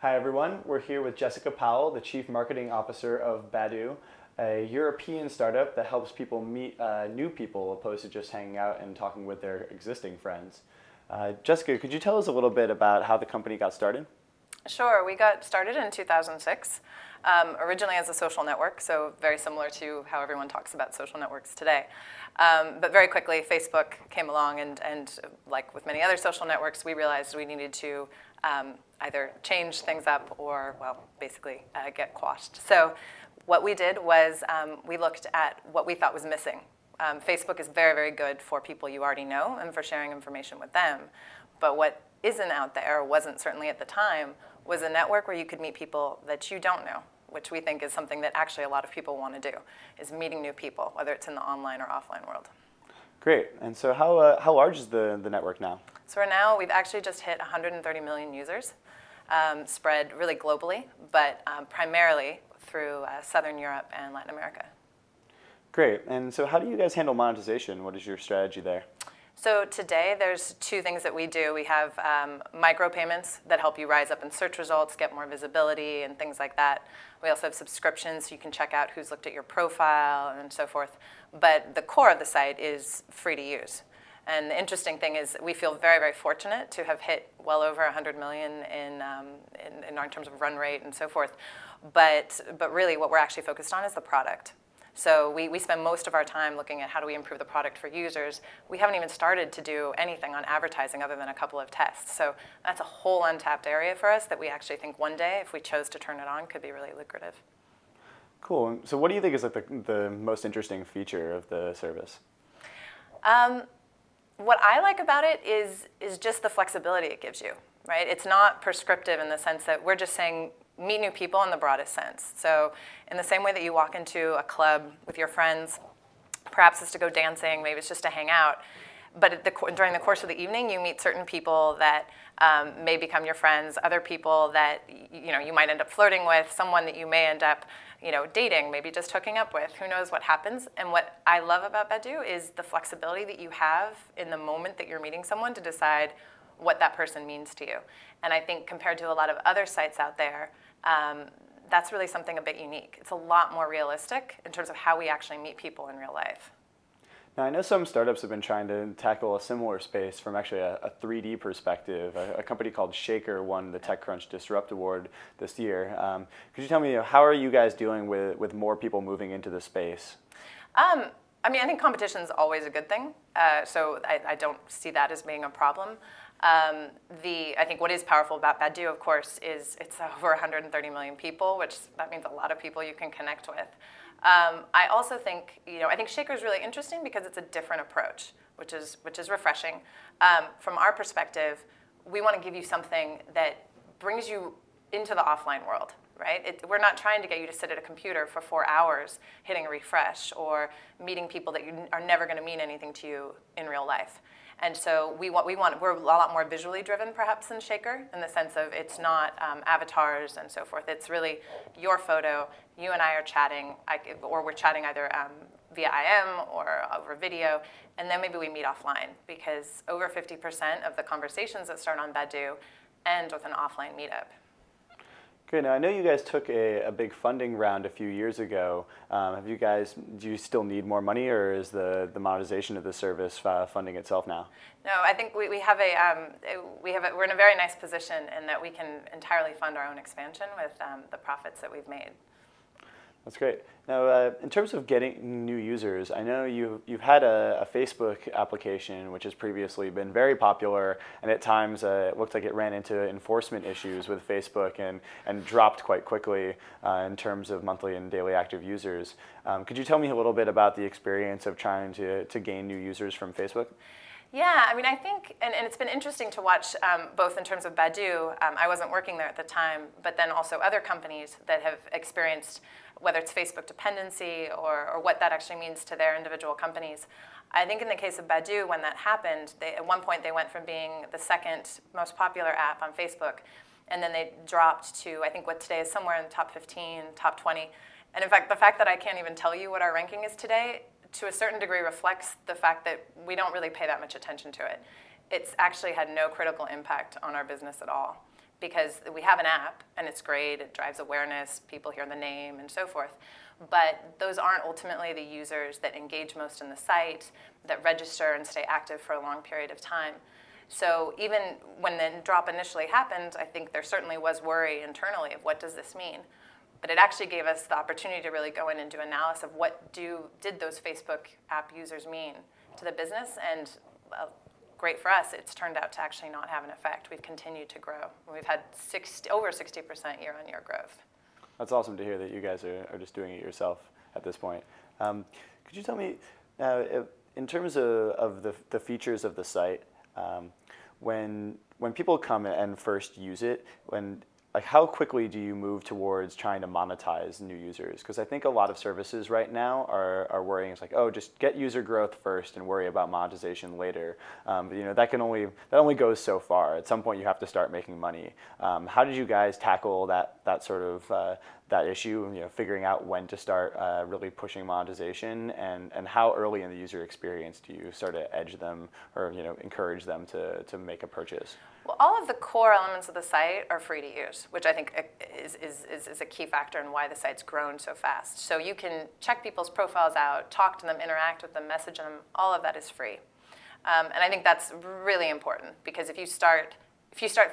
Hi everyone, we're here with Jessica Powell, the Chief Marketing Officer of Badoo, a European startup that helps people meet new people opposed to just hanging out and talking with their existing friends. Jessica, could you tell us a little bit about how the company got started? Sure. We got started in 2006, originally as a social network, so very similar to how everyone talks about social networks today. But very quickly, Facebook came along, and like with many other social networks, we realized we needed to either change things up or, well, basically get quashed. So what we did was we looked at what we thought was missing. Facebook is very, very good for people you already know and for sharing information with them. But what isn't out there, wasn't certainly at the time, was a network where you could meet people that you don't know, which we think is something that actually a lot of people want to do, is meeting new people, whether it's in the online or offline world. Great. And so how large is the network now? So right now, we've actually just hit 130 million users, spread really globally, but primarily through Southern Europe and Latin America. Great. And so how do you guys handle monetization? What is your strategy there? So today, there's two things that we do. We have micropayments that help you rise up in search results, get more visibility, and things like that. We also have subscriptions, so you can check out who's looked at your profile and so forth. But the core of the site is free to use. And the interesting thing is we feel very, very fortunate to have hit well over 100 million in terms of run rate and so forth. But really, what we're actually focused on is the product. So we spend most of our time looking at how do we improve the product for users. We haven't even started to do anything on advertising other than a couple of tests. So that's a whole untapped area for us that we actually think one day, if we chose to turn it on, could be really lucrative. Cool. So what do you think is like the most interesting feature of the service? What I like about it is just the flexibility it gives you, right? It's not prescriptive in the sense that we're just saying meet new people in the broadest sense. So in the same way that you walk into a club with your friends, perhaps it's to go dancing, maybe it's just to hang out, but during the course of the evening, you meet certain people that may become your friends, other people that you might end up flirting with, someone that you may end up dating, maybe just hooking up with. Who knows what happens? And what I love about Badoo is the flexibility that you have in the moment that you're meeting someone to decide what that person means to you. And I think compared to a lot of other sites out there, that's really something a bit unique. It's a lot more realistic in terms of how we actually meet people in real life. Now, I know some startups have been trying to tackle a similar space from actually a 3D perspective. A company called Shaker won the TechCrunch Disrupt Award this year. Could you tell me, how are you guys dealing with more people moving into the space? I think competition is always a good thing, so I don't see that as being a problem. I think what is powerful about Badoo, of course, is it's over 130 million people, which that means a lot of people you can connect with. I also think, I think Shaker is really interesting because it's a different approach, which is refreshing. From our perspective, we want to give you something that brings you into the offline world, right? We're not trying to get you to sit at a computer for 4 hours hitting a refresh or meeting people that you are never going to mean anything to you in real life. And so we're a lot more visually driven, perhaps, than Shaker, in the sense of it's not avatars and so forth. It's really your photo, you and I are chatting, or we're chatting either via IM or over video, and then maybe we meet offline, because over 50% of the conversations that start on Badoo end with an offline meetup. Great. Now, I know you guys took a big funding round a few years ago. Do you still need more money, or is the monetization of the service funding itself now? No, I think we're in a very nice position in that we can entirely fund our own expansion with the profits that we've made. That's great. Now, in terms of getting new users, I know you've had a Facebook application which has previously been very popular, and at times it looked like it ran into enforcement issues with Facebook and dropped quite quickly in terms of monthly and daily active users. Could you tell me a little bit about the experience of trying to gain new users from Facebook? Yeah, I think, and it's been interesting to watch both in terms of Badoo. I wasn't working there at the time, but then also other companies that have experienced, whether it's Facebook dependency or what that actually means to their individual companies. I think in the case of Badoo, when that happened, at one point they went from being the second most popular app on Facebook, and then they dropped to, I think what today is somewhere in the top 15, top 20. And in fact, the fact that I can't even tell you what our ranking is today, to a certain degree, reflects the fact that we don't really pay that much attention to it. It's actually had no critical impact on our business at all. because we have an app and it's great, it drives awareness, people hear the name and so forth, but those aren't ultimately the users that engage most in the site, that register and stay active for a long period of time. So even when the drop initially happened, I think there certainly was worry internally of what does this mean? But it actually gave us the opportunity to really go in and do analysis of what did those Facebook app users mean to the business, and great for us, it's turned out to actually not have an effect. We've continued to grow. We've had over 60% year-on-year growth. That's awesome to hear that you guys are just doing it yourself at this point. Could you tell me, in terms of the features of the site, when people come and first use it, like how quickly do you move towards trying to monetize new users? Because I think a lot of services right now are worrying. It's like, oh, just get user growth first and worry about monetization later. But, that only goes so far. At some point, you have to start making money. How did you guys tackle that sort of that issue? Figuring out when to start really pushing monetization, and how early in the user experience do you start to edge them or encourage them to make a purchase? Well, all of the core elements of the site are free to use, which I think is a key factor in why the site's grown so fast. So you can check people's profiles out, talk to them, interact with them, message them. All of that is free, and I think that's really important, because if you start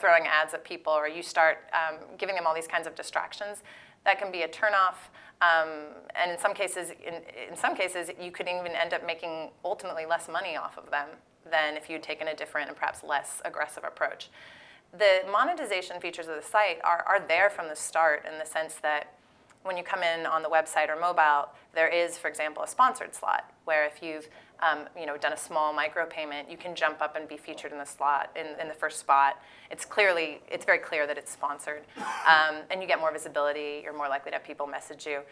throwing ads at people, or you start giving them all these kinds of distractions, that can be a turnoff. And in some cases, you could even end up making ultimately less money off of them than if you'd taken a different and perhaps less aggressive approach. The monetization features of the site are there from the start, in the sense that when you come in on the website or mobile, there is, for example, a sponsored slot, where if you've done a small micropayment, you can jump up and be featured in the slot, in the first spot. It's very clear that it's sponsored, and you get more visibility. You're more likely to have people message you.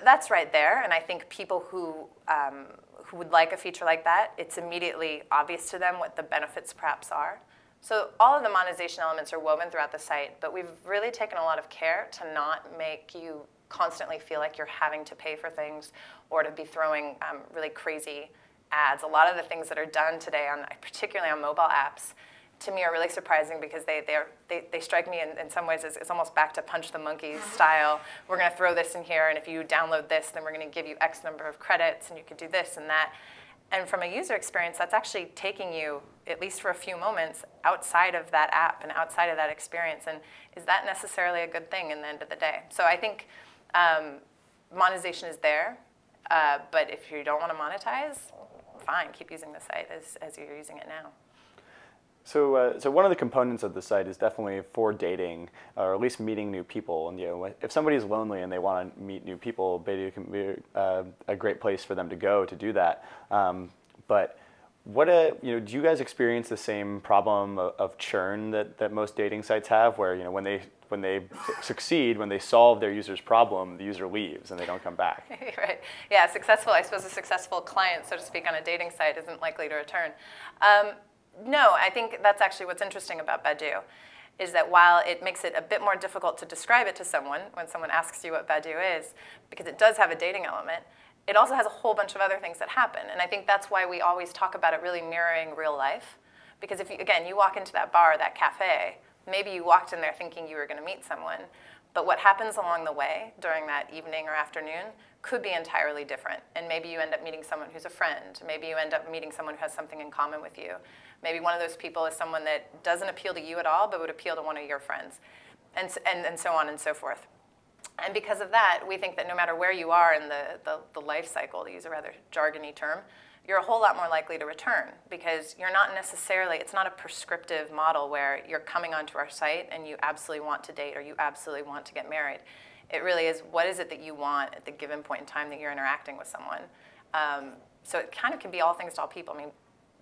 That's right there, and I think people who would like a feature like that, it's immediately obvious to them what the benefits perhaps are. So all of the monetization elements are woven throughout the site, but we've really taken a lot of care to not make you constantly feel like you're having to pay for things, or to be throwing really crazy ads. A lot of the things that are done today, particularly on mobile apps, to me are really surprising, because they strike me in some ways as it's almost back to Punch the Monkey style. We're going to throw this in here, and if you download this, then we're going to give you X number of credits, and you could do this and that. And from a user experience, that's actually taking you, at least for a few moments, outside of that app and outside of that experience. And is that necessarily a good thing in the end of the day? So I think monetization is there, but if you don't want to monetize, fine, keep using the site as you're using it now. So one of the components of the site is definitely for dating, or at least meeting new people. And if somebody's lonely and they want to meet new people, Badoo can be a great place for them to go to do that. But do you guys experience the same problem of churn that most dating sites have, where when they succeed, when they solve their user's problem, the user leaves and they don't come back? Right. Yeah. I suppose a successful client, so to speak, on a dating site isn't likely to return. No, I think that's actually what's interesting about Badoo, is that while it makes it a bit more difficult to describe it to someone when someone asks you what Badoo is, because it does have a dating element, it also has a whole bunch of other things that happen. And I think that's why we always talk about it really mirroring real life. Because if you walk into that bar, that cafe, maybe you walked in there thinking you were going to meet someone, but what happens along the way during that evening or afternoon could be entirely different. And maybe you end up meeting someone who's a friend. Maybe you end up meeting someone who has something in common with you. Maybe one of those people is someone that doesn't appeal to you at all, but would appeal to one of your friends, and so on and so forth. And because of that, we think that no matter where you are in the life cycle, to use a rather jargony term, you're a whole lot more likely to return, because you're not necessarily, it's not a prescriptive model where you're coming onto our site and you absolutely want to date or you absolutely want to get married. It really is, what is it that you want at the given point in time that you're interacting with someone? So it kind of can be all things to all people. I mean,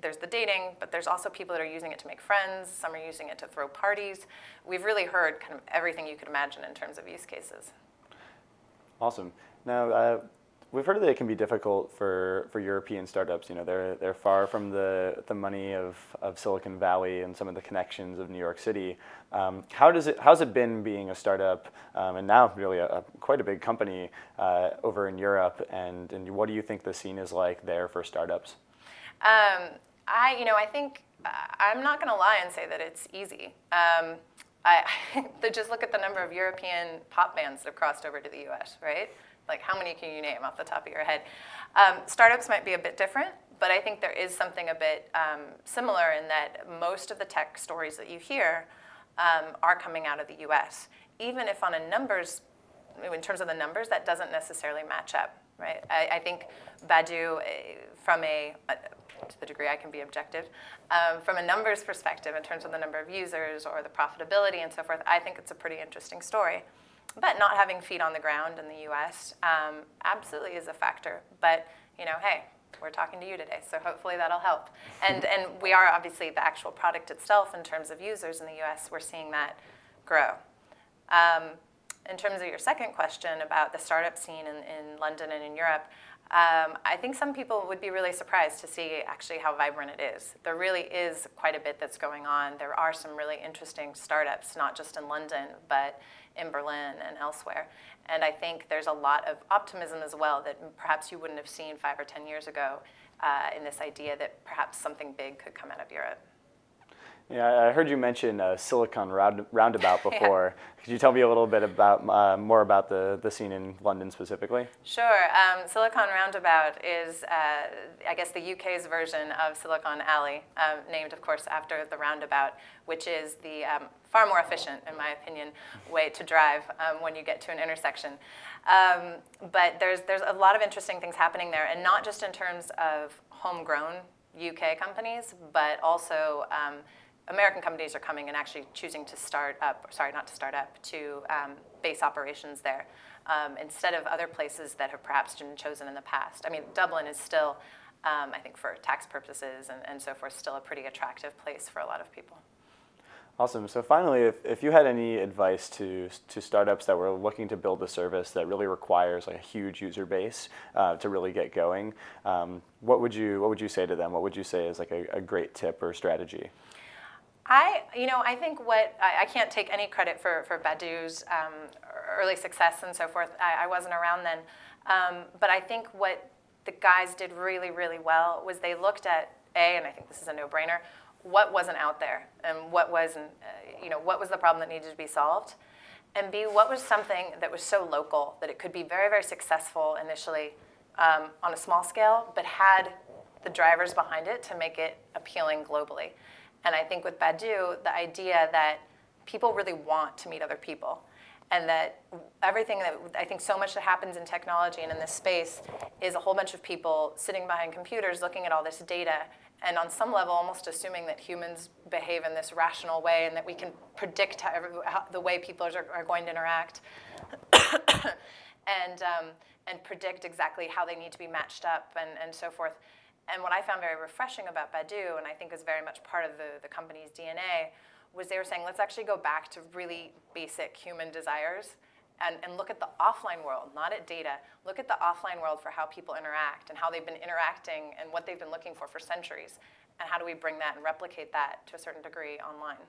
there's the dating, but there's also people that are using it to make friends. Some are using it to throw parties. We've really heard kind of everything you could imagine in terms of use cases. Awesome. Now, we've heard that it can be difficult for European startups. They're far from the money of Silicon Valley and some of the connections of New York City. How's it been being a startup, and now really quite a big company over in Europe? And what do you think the scene is like there for startups? I think I'm not going to lie and say that it's easy. Just look at the number of European pop bands that have crossed over to the US, right? Like, how many can you name off the top of your head? Startups might be a bit different, but I think there is something a bit similar in that most of the tech stories that you hear are coming out of the US. Even if on a numbers, in terms of the numbers, that doesn't necessarily match up, right? I think Badoo, to the degree I can be objective, from a numbers perspective, in terms of the number of users or the profitability and so forth, I think it's a pretty interesting story. But not having feet on the ground in the US absolutely is a factor. But, hey, we're talking to you today, so hopefully that'll help. And we are obviously the actual product itself in terms of users in the US, we're seeing that grow. In terms of your second question about the startup scene in London and in Europe, I think some people would be really surprised to see actually how vibrant it is. There really is quite a bit that's going on. There are some really interesting startups, not just in London, but in Berlin and elsewhere. And I think there's a lot of optimism as well that perhaps you wouldn't have seen 5 or 10 years ago in this idea that perhaps something big could come out of Europe. Yeah, I heard you mention Silicon Roundabout before. Yeah. Could you tell me a little bit about more about the scene in London specifically? Sure. Silicon Roundabout is, I guess, the UK's version of Silicon Alley, named, of course, after the roundabout, which is the far more efficient, in my opinion, way to drive when you get to an intersection. But there's a lot of interesting things happening there, and not just in terms of homegrown UK companies, but also American companies are coming and actually choosing to to base operations there instead of other places that have perhaps been chosen in the past. I mean, Dublin is still, I think for tax purposes and so forth, still a pretty attractive place for a lot of people. Awesome. So finally, if you had any advice to startups that were looking to build a service that really requires like a huge user base to really get going, what would you say to them? What would you say is like a great tip or strategy? I think I can't take any credit for Badoo's early success and so forth. I wasn't around then. But I think what the guys did really, really well was they looked at, and I think this is a no-brainer, what wasn't out there and what wasn't, what was the problem that needed to be solved, and B, what was something that was so local that it could be very, very successful initially on a small scale, but had the drivers behind it to make it appealing globally. And I think with Badoo, the idea that people really want to meet other people, and that everything that I think so much that happens in technology and in this space is a whole bunch of people sitting behind computers looking at all this data, and on some level almost assuming that humans behave in this rational way and that we can predict how the way people are going to interact and predict exactly how they need to be matched up and so forth. And what I found very refreshing about Badoo, and I think is very much part of the company's DNA, was they were saying, let's actually go back to really basic human desires and look at the offline world, not at data. Look at the offline world for how people interact and how they've been interacting and what they've been looking for centuries. And how do we bring that and replicate that to a certain degree online?